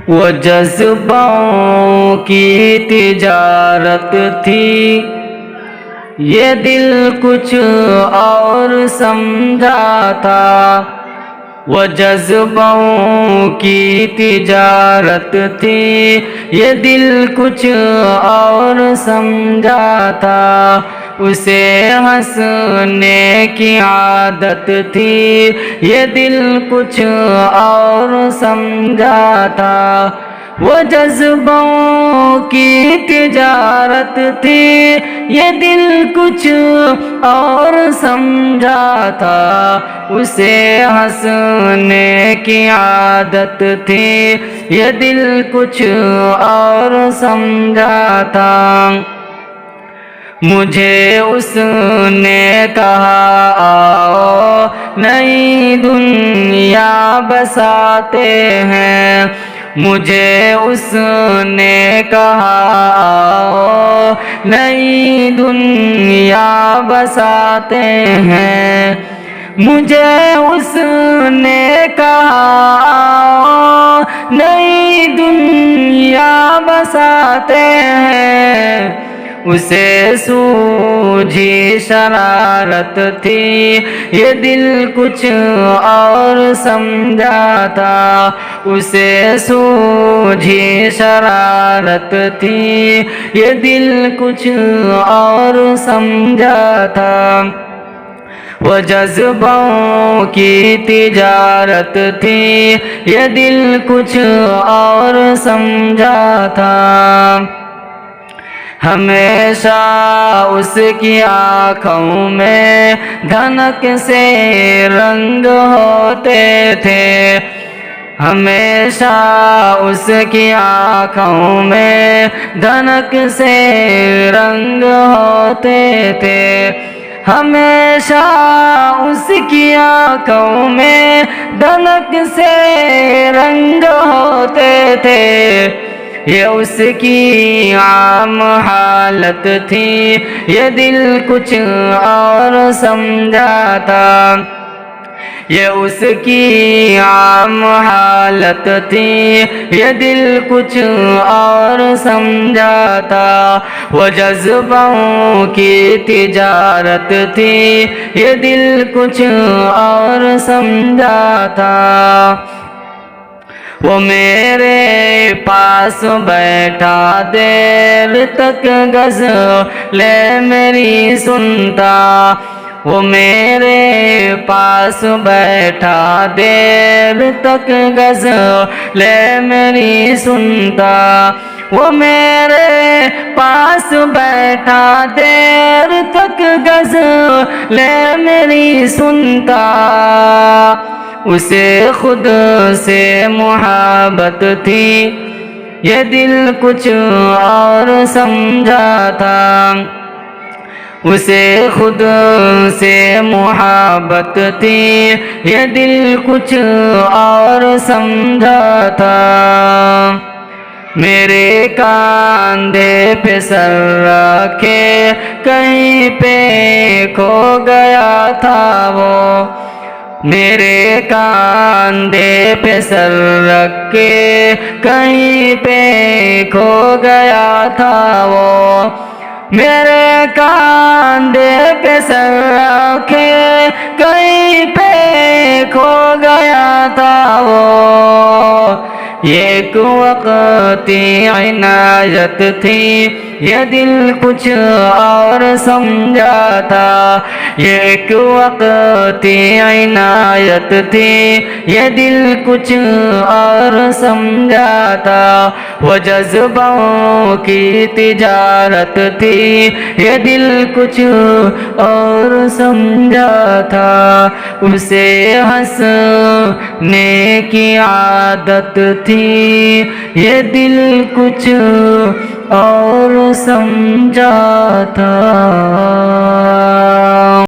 وہ جذبوں کی تجارت تھی، یہ دل کچھ اور سمجھا تھا۔ وہ جذبوں کی تجارت تھی، یہ دل کچھ اور سمجھا تھا۔ اسے ہنسنے کی عادت تھی، یہ دل کچھ اور سمجھا تھا۔ وہ جذبوں کی تجارت تھی، یہ دل کچھ اور سمجھا تھا۔ اسے ہنسنے کی عادت تھی، یہ دل کچھ اور سمجھا تھا۔ مجھے اس نے کہا آؤ نئی دنیا بساتے ہیں، مجھے اس نے کہا آؤ نئی دنیا بساتے ہیں، مجھے اس نے کہا آؤ نئی دنیا بساتے ہیں۔ اسے سوجھی شرارت تھی، یہ دل کچھ اور سمجھا تھا۔ اسے سوجھی شرارت تھی، یہ دل کچھ اور سمجھا تھا۔ وہ جذبوں کی تجارت تھی، یہ دل کچھ اور سمجھا تھا۔ ہمیشہ اس کی آنکھوں میں دھنک سے رنگ ہوتے تھے، ہمیشہ اس کی آنکھوں میں دھنک سے رنگ ہوتے تھے، ہمیشہ اس کی آنکھوں میں دھنک سے رنگ ہوتے تھے۔ یہ اس کی عام حالت تھی، یہ دل کچھ اور سمجھا تھا۔ یہ اس کی عام حالت تھی، یہ دل کچھ اور سمجھا تھا۔ وہ جذبوں کی تجارت تھی، یہ دل کچھ اور سمجھا تھا۔ وہ میرے پاس بیٹھا دیر تک غزلیں میری سنتا، وہ میرے پاس بیٹھا دیر تک غزلیں میری سنتا، وہ میرے پاس بیٹھا دیر تک غزلیں میری سنتا۔ اسے خود سے محبت تھی، یہ دل کچھ اور سمجھا تھا۔ اسے خود سے محبت تھی، یہ دل کچھ اور سمجھا تھا۔ میرے کاندھے پہ سر رکھے کہیں پہ کھو گیا تھا وہ، میرے کاندھے پہ سر رکھ کے کہیں پہ کھو گیا تھا وہ، میرے کاندھے پہ سر رکھے کہیں پہ کھو گیا تھا وہ۔ ایک وقتی عنایت تھی، یہ دل کچھ اور سمجھا تھا۔ ایک وقتی عنایت تھی، یہ دل کچھ اور سمجھا تھا۔ وہ جذبوں کی تجارت تھی، یہ دل کچھ اور سمجھا تھا۔ اسے ہنسنے کی عادت تھی، یہ دل کچھ اور سمجھا تھا۔